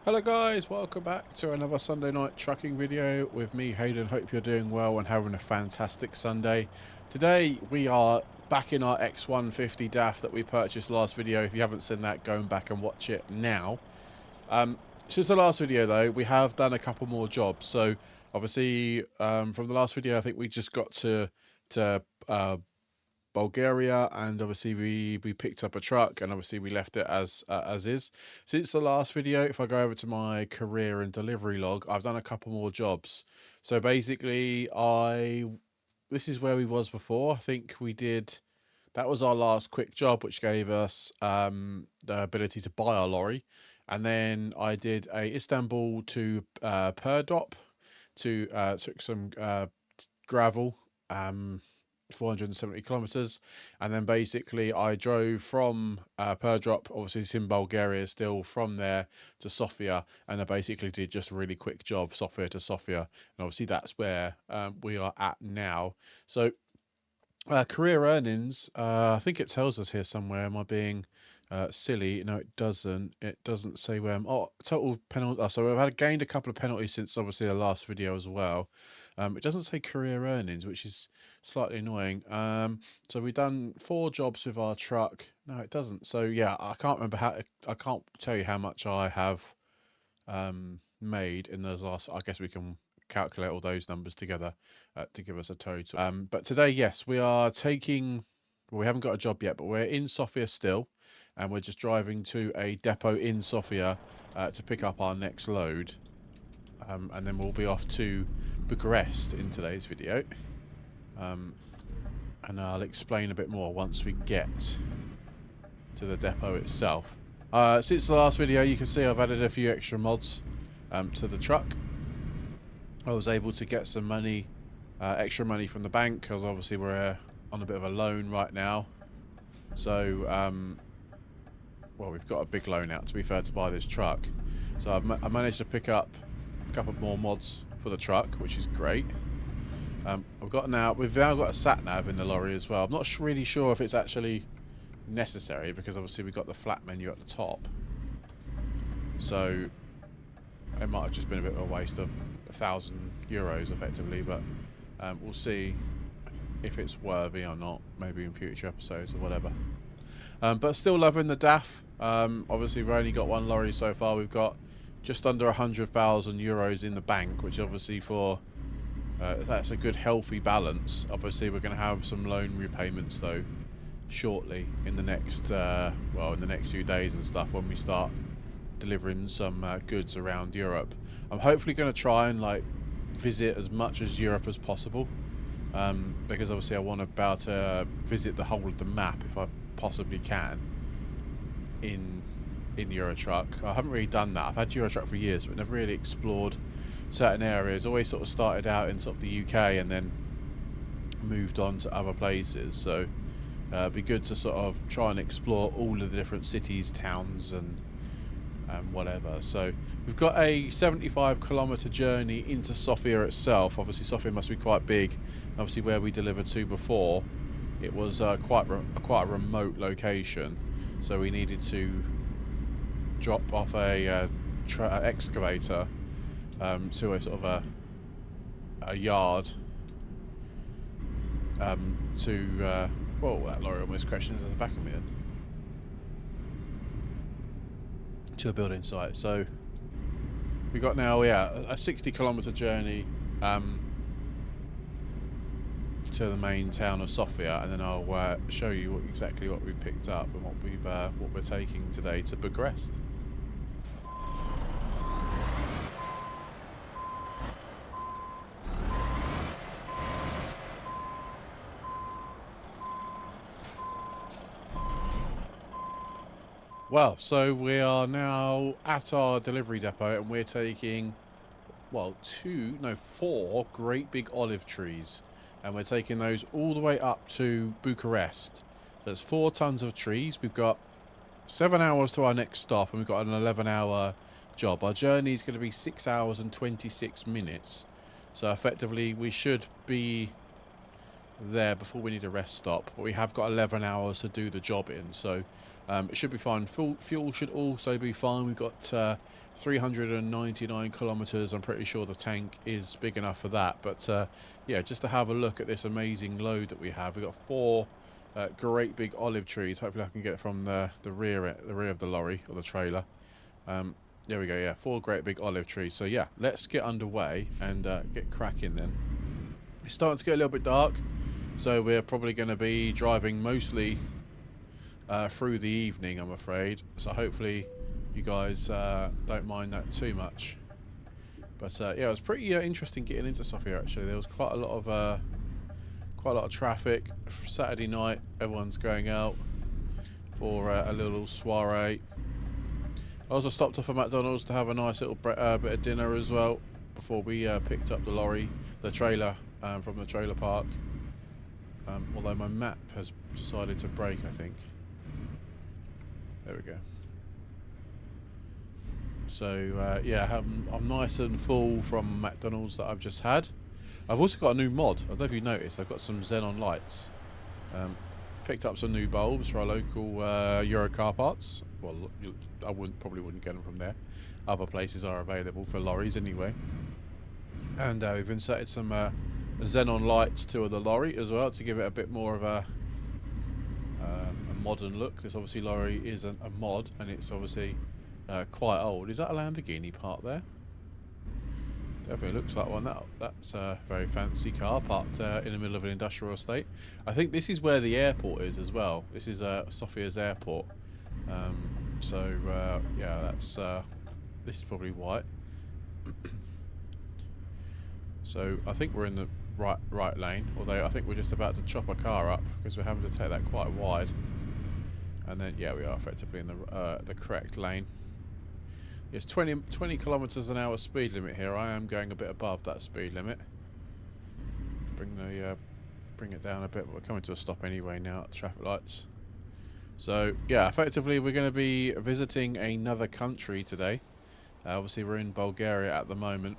Hello guys, welcome back to another Sunday night trucking video with me, Hayden. Hope you're doing well and having a fantastic Sunday. Today we are back in our X150 DAF that we purchased last video. If you haven't seen that, go back and watch it now. Since the last video though, we have done a couple more jobs. So obviously from the last video I think we just got to Bulgaria, and obviously we picked up a truck, and obviously we left it as is. Since the last video, if I go over to my career and delivery log, I've done a couple more jobs. So basically this is where we was before. I think we did, that was our last quick job, which gave us the ability to buy our lorry. And then I did a Istanbul to Perdop to took some gravel, 470 kilometers, and then basically I drove from Perdrop, obviously it's in Bulgaria still, from there to Sofia, and I basically did just a really quick job, Sofia to Sofia, and obviously that's where we are at now. So career earnings, I think it tells us here somewhere. Am I being silly? No, it doesn't. It doesn't say where. Oh, total penalty. Oh, so we've gained a couple of penalties since obviously the last video as well. It doesn't say career earnings, which is slightly annoying. So we've done 4 jobs with our truck. No, it doesn't. So yeah, I can't remember how. I can't tell you how much I have made in those last. I guess we can calculate all those numbers together to give us a total. But today, yes, we are taking. Well, we haven't got a job yet, but we're in Sofia still, and we're just driving to a depot in Sofia to pick up our next load, and then we'll be off to Bucharest in today's video, and I'll explain a bit more once we get to the depot itself. Since the last video, you can see I've added a few extra mods to the truck. I was able to get some money, extra money from the bank, because obviously we're on a bit of a loan right now. So, well, we've got a big loan out, to be fair, to buy this truck. So I managed to pick up a couple more mods for the truck, which is great. We've now got a sat nav in the lorry as well. I'm not really sure if it's actually necessary, because obviously we've got the flat menu at the top. So it might have just been a bit of a waste of €1,000 effectively, but we'll see if it's worthy or not, maybe in future episodes or whatever. But still loving the DAF. Obviously we've only got one lorry so far. We've got just under €100,000 in the bank, which obviously for that's a good healthy balance. Obviously we're going to have some loan repayments though shortly in the next in the next few days and stuff, when we start delivering some goods around Europe. I'm hopefully going to try and visit as much as Europe as possible, because obviously I want to be able to visit the whole of the map if I possibly can in Eurotruck. I haven't really done that. I've had Eurotruck for years, but never really explored certain areas. Always sort of started out in sort of the UK and then moved on to other places. So it'd be good to sort of try and explore all of the different cities, towns, and whatever. So we've got a 75-kilometer journey into Sofia itself. Obviously Sofia must be quite big. Obviously where we delivered to before, it was quite a remote location, so we needed to drop off a excavator to a sort of a yard to whoa, that lorry almost crashed into the back of me then. To a building site. So we got now a 60-kilometer journey to the main town of Sofia, and then I'll show you exactly what we picked up and what we're taking today to Bucharest. Well, so we are now at our delivery depot, and we're taking, well, 4 great big olive trees, and we're taking those all the way up to Bucharest. So it's 4 tons of trees. We've got 7 hours to our next stop, and we've got an 11-hour job. Our journey is going to be 6 hours and 26 minutes. So effectively, we should be there before we need a rest stop, but we have got 11 hours to do the job in. So It should be fine. Fuel should also be fine. We've got 399 kilometres. I'm pretty sure the tank is big enough for that. But yeah, just to have a look at this amazing load that we have. We've got 4 great big olive trees. Hopefully I can get it from the rear of the lorry or the trailer. There we go. Yeah, 4 great big olive trees. So yeah, let's get underway and get cracking then. It's starting to get a little bit dark, so we're probably going to be driving mostly through the evening, I'm afraid. So hopefully you guys don't mind that too much. But yeah, it was pretty interesting getting into Sofia. Actually, there was quite a lot of traffic. Saturday night, everyone's going out for a little soiree. I also stopped off at McDonald's to have a nice little bit of dinner as well before we picked up the trailer from the trailer park. Although my map has decided to break, I think. There we go. So yeah, I'm nice and full from McDonald's that I've just had. I've also got a new mod. I don't know if you noticed. I've got some xenon lights. Picked up some new bulbs for our local Euro car parts. Well, I probably wouldn't get them from there. Other places are available for lorries anyway. And we've inserted some xenon lights to the lorry as well to give it a bit more of a modern look. This obviously lorry is a mod, and it's obviously quite old. Is that a Lamborghini part there? Definitely looks like one. That's a very fancy car parked in the middle of an industrial estate. I think this is where the airport is as well. This is Sofia's airport. So yeah, that's this is probably white. So I think we're in the right lane. Although I think we're just about to chop a car up because we're having to take that quite wide. And then yeah, we are effectively in the correct lane. It's 20 kilometers an hour speed limit here. I am going a bit above that speed limit. Bring it down a bit. We're coming to a stop anyway now at the traffic lights. So yeah, effectively we're going to be visiting another country today. Obviously we're in Bulgaria at the moment,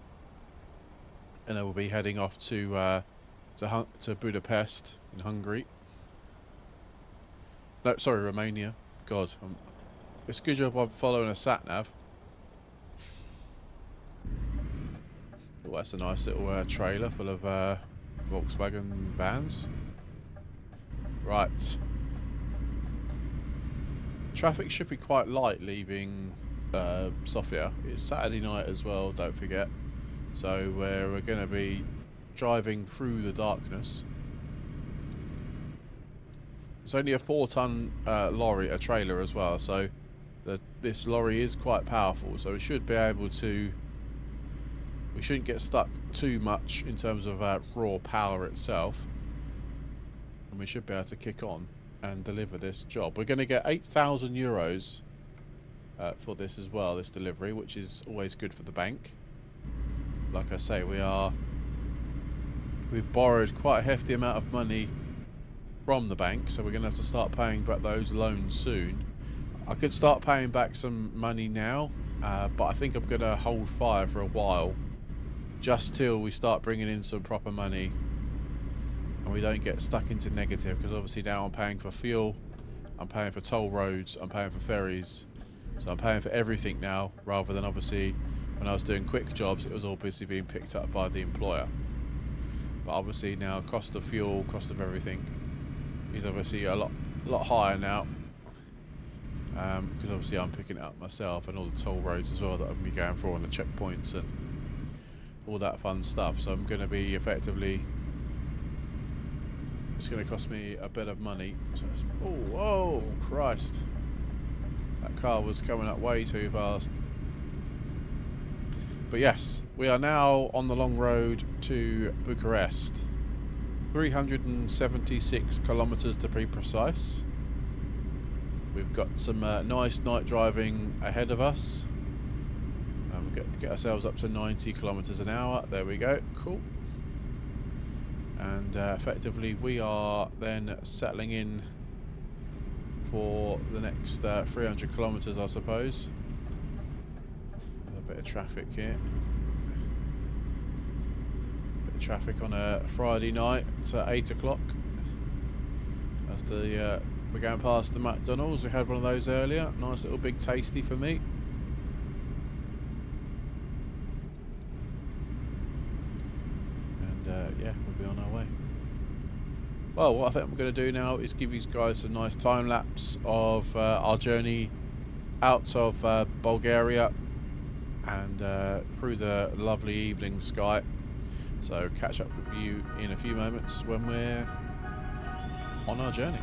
and then we'll be heading off to Budapest in Hungary. No, sorry, Romania. God, it's a good job I'm following a sat nav. Oh, that's a nice little trailer full of Volkswagen vans. Right. Traffic should be quite light leaving Sofia. It's Saturday night as well, don't forget. So we're going to be driving through the darkness. It's only a 4-ton lorry, a trailer as well. So this lorry is quite powerful. So we should be able to... We shouldn't get stuck too much in terms of raw power itself. And we should be able to kick on and deliver this job. We're going to get 8,000 euros for this as well, this delivery, which is always good for the bank. Like I say, we've borrowed quite a hefty amount of money from the bank, so we're going to have to start paying back those loans soon. I could start paying back some money now, but I think I'm going to hold fire for a while, just till we start bringing in some proper money and we don't get stuck into negative, because obviously now I'm paying for fuel, I'm paying for toll roads, I'm paying for ferries, so I'm paying for everything now, rather than obviously when I was doing quick jobs it was all busy being picked up by the employer. But obviously now cost of fuel, cost of everything is obviously a lot higher now, because obviously I'm picking it up myself, and all the toll roads as well that I'm going to be going for, on the checkpoints and all that fun stuff. So I'm going to be effectively, it's going to cost me a bit of money. So oh, whoa, Christ, that car was coming up way too fast. But yes, we are now on the long road to Bucharest. 376 kilometers to be precise. We've got some nice night driving ahead of us. Get ourselves up to 90 kilometers an hour. There we go. Cool. And effectively we are then settling in for the next 300 kilometers, I suppose. A bit of traffic here. Bit of traffic on a Friday night at 8 o'clock. As the We're going past the McDonald's. We had one of those earlier. Nice little big tasty for me. And yeah, we'll be on our way. Well, what I think I'm going to do now is give you guys a nice time lapse of our journey out of Bulgaria and through the lovely evening sky. So catch up with you in a few moments when we're on our journey.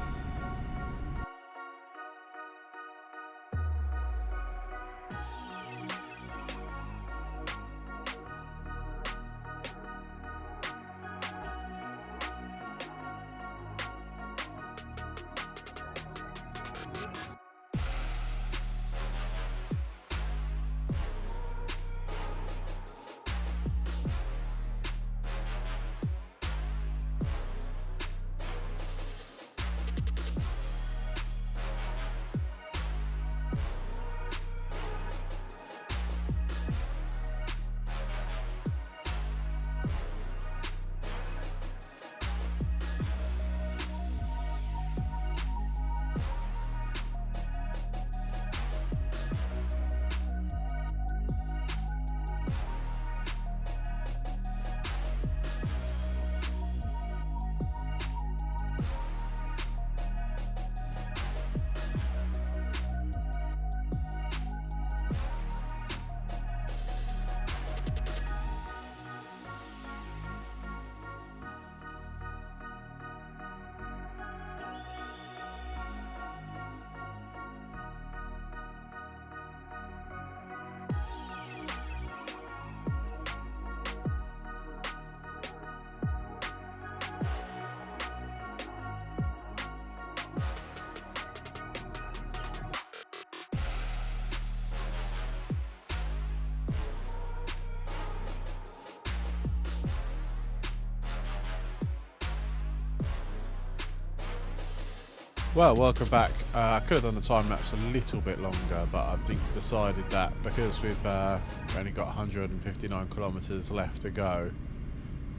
Well, welcome back. I could have done the time lapse a little bit longer, but I think decided that because we've only got 159 kilometres left to go,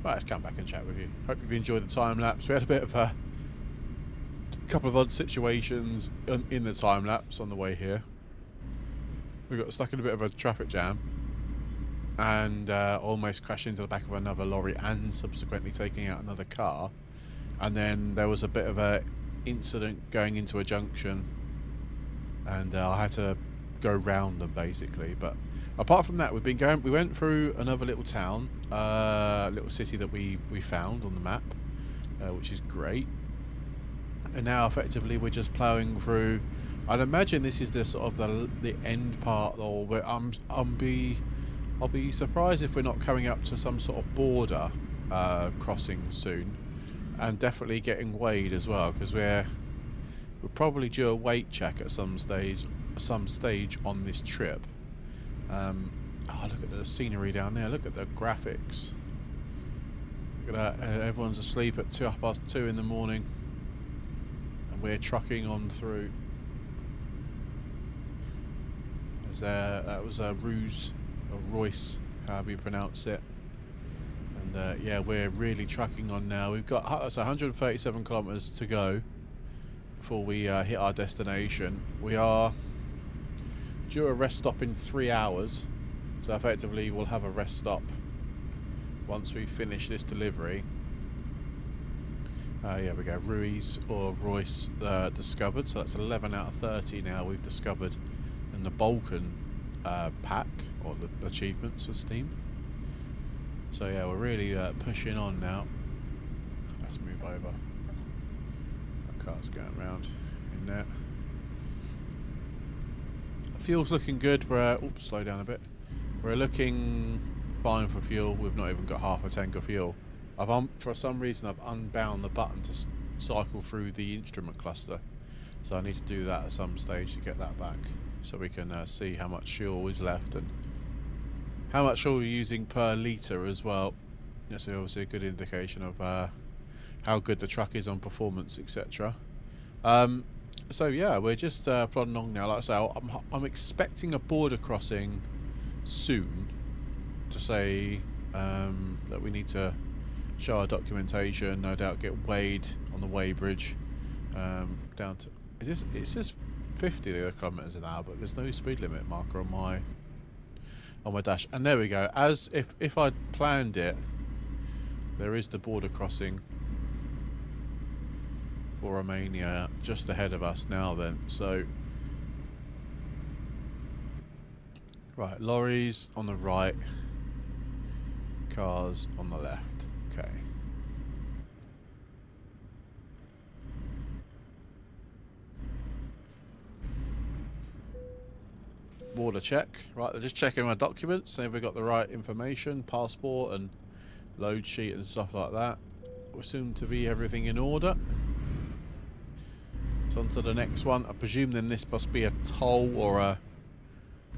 well, let's come back and chat with you. Hope you've enjoyed the time lapse. We had a bit of a couple of odd situations in the time lapse on the way here. We got stuck in a bit of a traffic jam and almost crashed into the back of another lorry and subsequently taking out another car. And then there was a bit of a incident going into a junction and I had to go round them basically. But apart from that, we went through another little town, little city that we found on the map, which is great. And now effectively we're just ploughing through. I'd imagine this is the sort of the end part, or where I'll be surprised if we're not coming up to some sort of border crossing soon. And definitely getting weighed as well, because we're probably due a weight check at some stage on this trip. Oh, look at the scenery down there. Look at the graphics. Look at that. Everyone's asleep at 2:30 in the morning, and we're trucking on through. That was Ruse or Royce, however you pronounce it. And yeah, we're really trucking on now. We've got 137 kilometres to go before we hit our destination. We are due a rest stop in 3 hours, so effectively we'll have a rest stop once we finish this delivery. Yeah, we go. Ruiz or Royce discovered, so that's 11 out of 30 now we've discovered in the Balkan pack, or the achievements for Steam. So yeah, we're really pushing on now. Let's move over. That car's going around in there. Fuel's looking good. We're slow down a bit. We're looking fine for fuel. We've not even got half a tank of fuel. For some reason I've unbound the button to cycle through the instrument cluster, so I need to do that at some stage to get that back, so we can see how much fuel is left and how much fuel we're using per litre as well. That's obviously a good indication of how good the truck is on performance, etc. So yeah, we're just plodding along now. Like I say, I'm expecting a border crossing soon to say that we need to show our documentation, no doubt get weighed on the weighbridge down to It says 50 kilometers an hour, but there's no speed limit marker on my dash. And there we go. As if I'd planned it, there is the border crossing for Romania just ahead of us now. Then, so right, lorries on the right, cars on the left. Okay. Border check. Right, they're just checking my documents, see if we got the right information, passport and load sheet and stuff like that. We assume to be everything in order. So on to the next one. I presume then this must be a toll or a...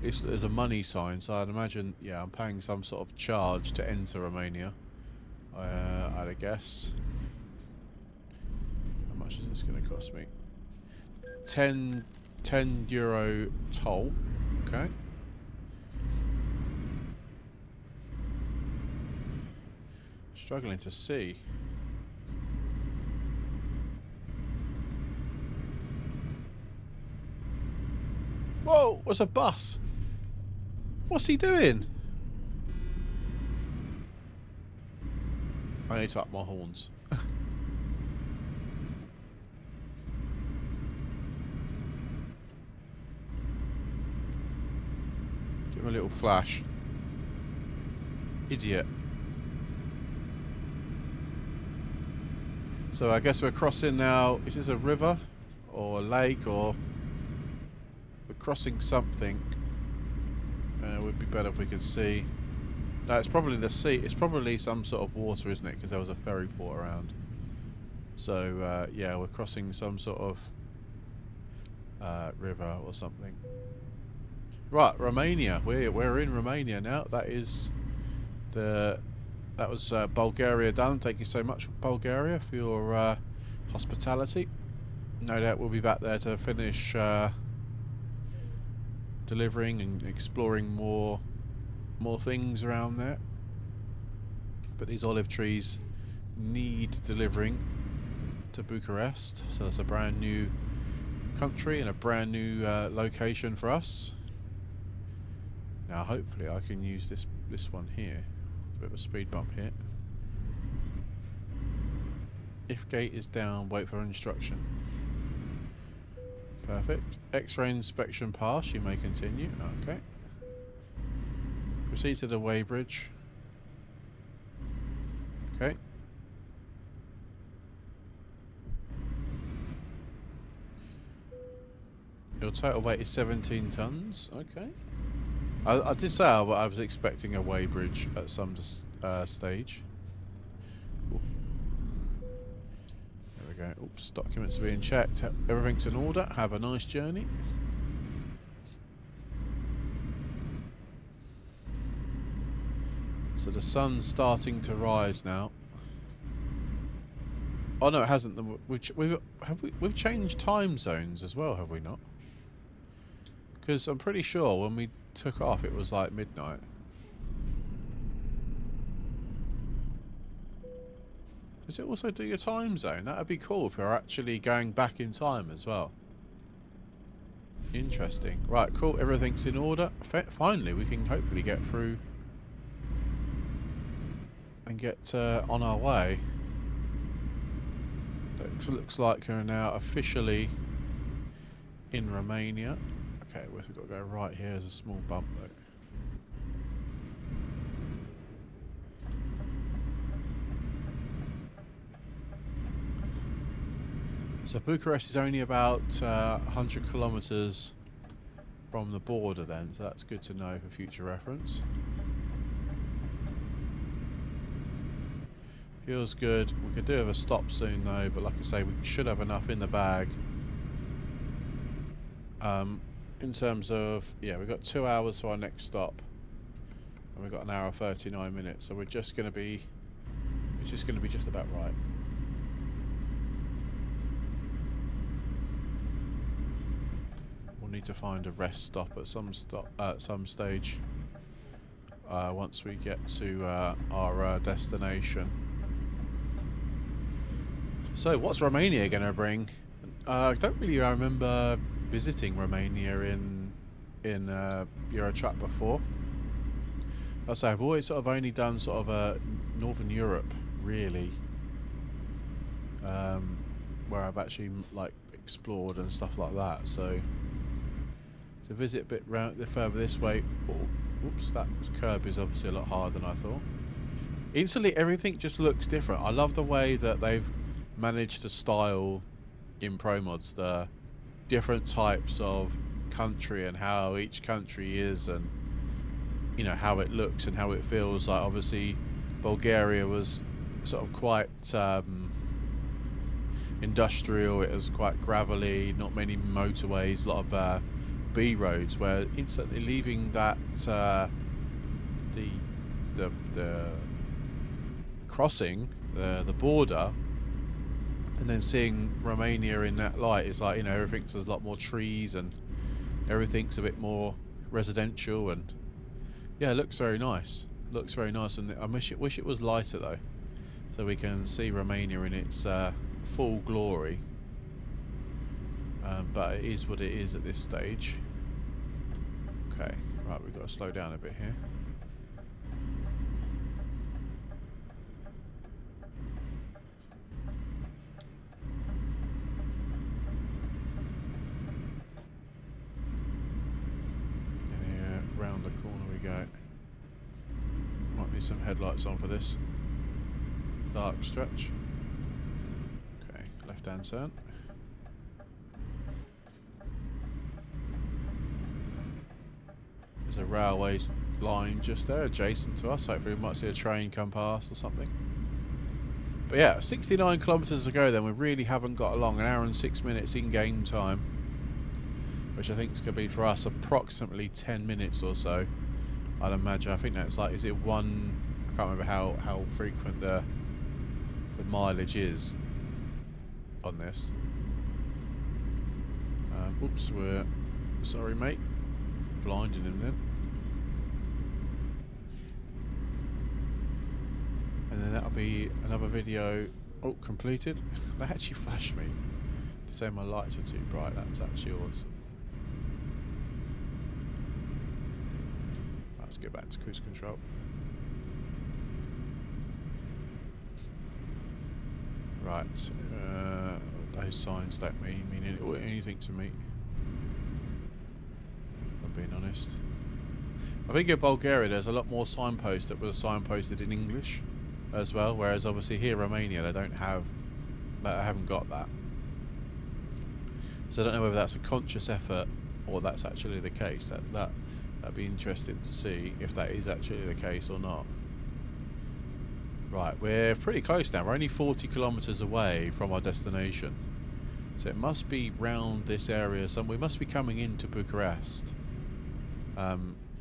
There's a money sign, so I'd imagine, yeah, I'm paying some sort of charge to enter Romania. I'd guess. How much is this going to cost me? 10 euro toll. Okay. Struggling to see. Whoa! What's a bus? What's he doing? I need to up my horns. Give him a little flash. Idiot. So I guess we're crossing now. Is this a river or a lake, or we're crossing something? Would be better if we could see. No, it's probably the sea. It's probably some sort of water, isn't it? Because there was a ferry port around. So yeah, we're crossing some sort of river or something. Right, Romania. We're in Romania now. That was Bulgaria done. Thank you so much, Bulgaria, for your hospitality. No doubt we'll be back there to finish delivering and exploring more things around there. But these olive trees need delivering to Bucharest, so it's a brand new country and a brand new location for us. Now hopefully I can use this one here. A bit of a speed bump here. If gate is down, wait for instruction. Perfect. X-ray inspection pass, you may continue. Okay. Proceed to the weighbridge. Okay. Your total weight is 17 tons. Okay. I did say I was expecting a weighbridge at some stage. Ooh. There we go. Oops, documents are being checked. Everything's in order. Have a nice journey. So the sun's starting to rise now. Oh no, it hasn't. We've changed time zones as well, have we not? Because I'm pretty sure when we took off it was like midnight. Does it also do your time zone? That would be cool if we're actually going back in time as well. Interesting. Right, cool. Everything's in order. Finally, we can hopefully get through and get on our way. Looks like we're now officially in Romania. Okay, we've got to go right here. There's a small bump though. So Bucharest is only about 100 kilometers from the border then, so that's good to know for future reference. Feels good. We could do have a stop soon though, but like I say, we should have enough in the bag. In terms of, yeah, we've got 2 hours for our next stop, and we've got an hour and 39 minutes, so we're just going to be, it's just going to be just about right. We'll need to find a rest stop at some stage once we get to our destination. So what's Romania going to bring? I don't really remember visiting Romania in Euro Truck before. Like I say, I've always sort of only done sort of Northern Europe, really, where I've actually like explored and stuff like that. So to visit a bit round further this way, oops, that curb is obviously a lot harder than I thought. Instantly, everything just looks different. I love the way that they've managed to style in Promods the different types of country and how each country is, and you know how it looks and how it feels. Like obviously Bulgaria was sort of quite industrial. It was quite gravelly, not many motorways, a lot of B roads, where instantly leaving that the crossing the border and then seeing Romania in that light is like, you know, everything's a lot more trees and everything's a bit more residential, and yeah, it looks very nice. Looks very nice, and I wish it was lighter though, so we can see Romania in its full glory. But it is what it is at this stage. Okay, right, we've got to slow down a bit here. And here, round the corner we go. Might need some headlights on for this dark stretch. Okay, left hand turn. There's a railway line just there adjacent to us. Hopefully we might see a train come past or something. But yeah, 69 kilometres to go then. We really haven't got along. 1 hour and 6 minutes in game time, which I think is going to be for us approximately 10 minutes or so, I'd imagine. I think that's like, is it one, I can't remember how frequent the mileage is on this. Oops, we're sorry mate, blinding him then. And then that'll be another video. Oh, completed. That actually flashed me to say my lights are too bright. That's actually awesome. Let's get back to cruise control. Right, those signs don't mean anything to me, I'm being honest. I think in Bulgaria there's a lot more signposts that were signposted in English as well, whereas obviously here Romania they don't have that. I haven't got that, so I don't know whether that's a conscious effort or that's actually the case. That'd be interesting to see if that is actually the case or not. Right, we're pretty close now. We're only 40 kilometres away from our destination, so it must be round this area. We must be coming into Bucharest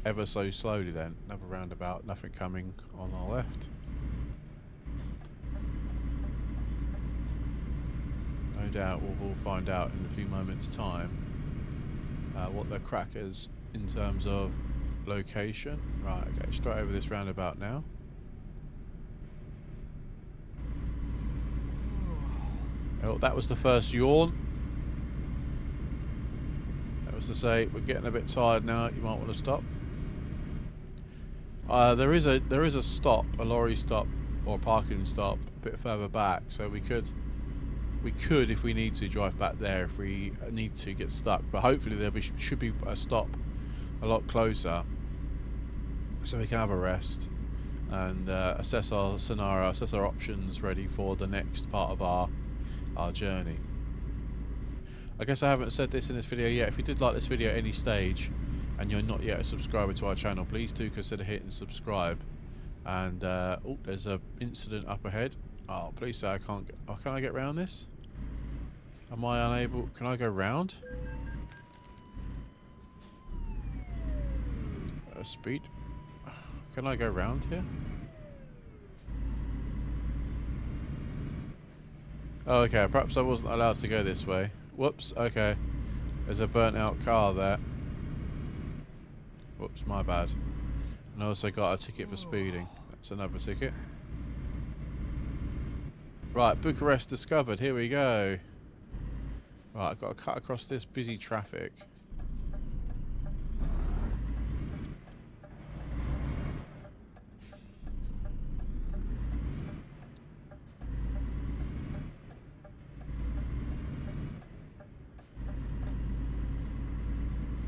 ever so slowly then. Another roundabout, nothing coming on our left. No doubt we'll find out in a few moments time what the crack is in terms of location. Right, okay, straight over this roundabout now. Oh, that was the first yawn. That was to say, we're getting a bit tired now, you might want to stop. There is a stop, a lorry stop or a parking stop a bit further back, so we could if we need to drive back there if we need to get stuck, but hopefully should be a stop a lot closer so we can have a rest and assess our scenario, assess our options, ready for the next part of our journey. I guess I haven't said this in this video yet. If you did like this video at any stage and you're not yet a subscriber to our channel, please do consider hitting subscribe. And oh, there's an incident up ahead. Oh, please say I can't get. Oh, can I get round this? Am I unable? Can I go round? Speed. Can I go round here? Oh, okay. Perhaps I wasn't allowed to go this way. Whoops. Okay. There's a burnt out car there. Whoops, my bad. And I also got a ticket for speeding. That's another ticket. Right, Bucharest discovered. Here we go. Right, I've got to cut across this busy traffic.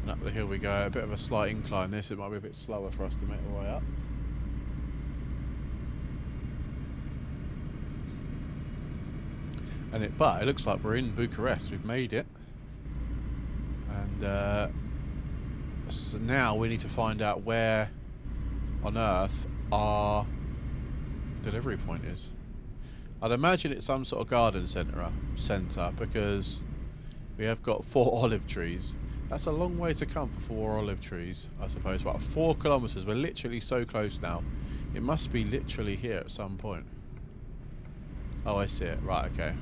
And up the hill we go. A bit of a slight incline this. It might be a bit slower for us to make our way up. But it looks like we're in Bucharest. We've made it. And so now we need to find out where on earth our delivery point is. I'd imagine it's some sort of garden centre because we have got 4 olive trees. That's a long way to come for 4 olive trees, I suppose. What, 4 kilometres? We're literally so close now. It must be literally here at some point. Oh, I see it. Right, okay.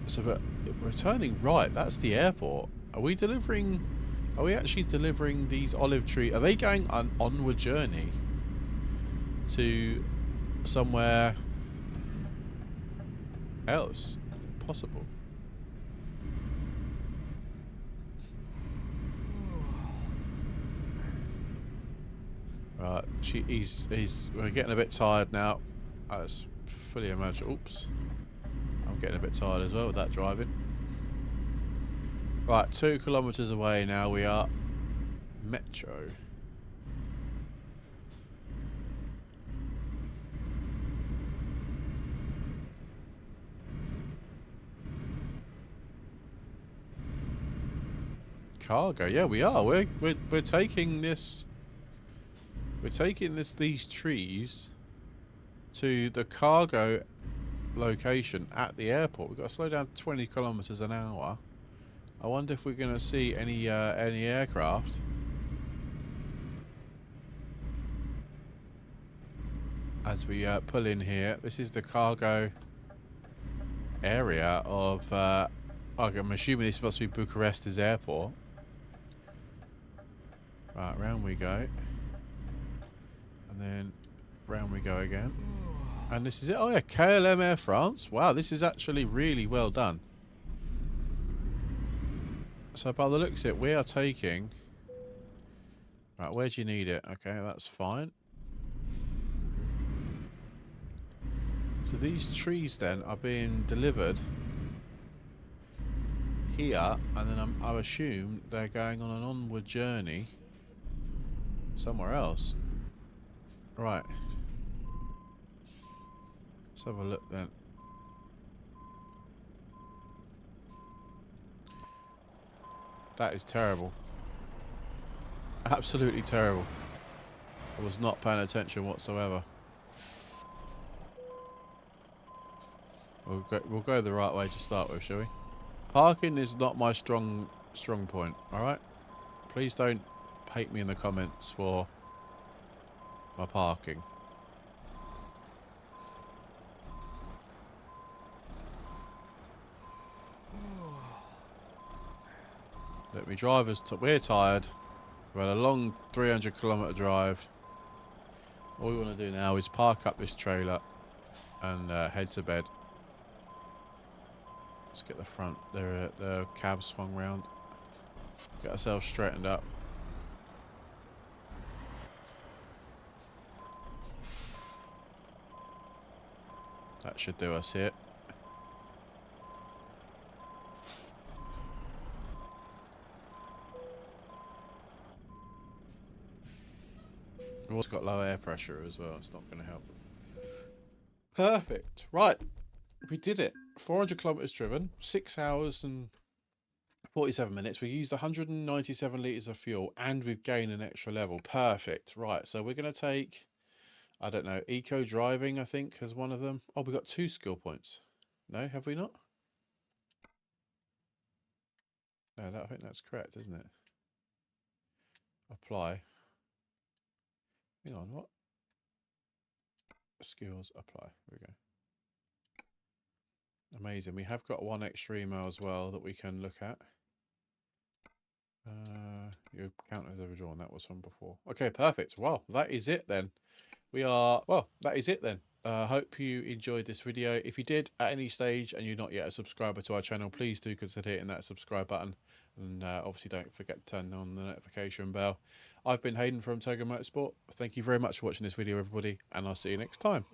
So, but we're turning right. That's the airport. Are we actually delivering these olive trees? Are they going on an onward journey to somewhere else possible? Right, we're getting a bit tired now. That's fully imagined. Oops. I'm getting a bit tired as well with that driving. Right, 2 kilometres away now we are. Metro. Cargo, yeah, we are. We're taking this. We're taking these trees to the cargo location at the airport. We've got to slow down to 20 kilometers an hour. I wonder if we're going to see any aircraft. As we pull in here, this is the cargo area of. I'm assuming this must be Bucharest's airport. Right, round we go. And then round we go again. And this is it. Oh yeah, KLM Air France. Wow, this is actually really well done. So by the looks of it, we are taking... Right, where do you need it? Okay, that's fine. So these trees then are being delivered here, and then I assume they're going on an onward journey somewhere else. Right. Let's have a look then. That is terrible. Absolutely terrible. I was not paying attention whatsoever. We'll go the right way to start with, shall we? Parking is not my strong point, alright? Please don't hate me in the comments for my parking. Let me drive us. We're tired. We've had a long 300-kilometre drive. All we want to do now is park up this trailer and head to bed. Let's get the front. The cab swung round. Get ourselves straightened up. That should do us here. We've also got low air pressure as well. It's not going to help. Perfect. Right. We did it. 400 kilometres driven. 6 hours and 47 minutes. We used 197 litres of fuel and we've gained an extra level. Perfect. Right. So we're going to take, I don't know, eco driving, I think, as one of them. Oh, we got 2 skill points. No, have we not? No, I think that's correct, isn't it? Apply. Hang on, what? Skills, apply. Here we go. Amazing. We have got 1 extra email as well that we can look at. Your account is overdrawn. That was from before. Okay, perfect. Well, that is it then. That is it then. Hope you enjoyed this video. If you did at any stage and you're not yet a subscriber to our channel, please do consider hitting that subscribe button, and obviously don't forget to turn on the notification bell. I've been Hayden from Togo Motorsport. Thank you very much for watching this video, everybody, and I'll see you next time.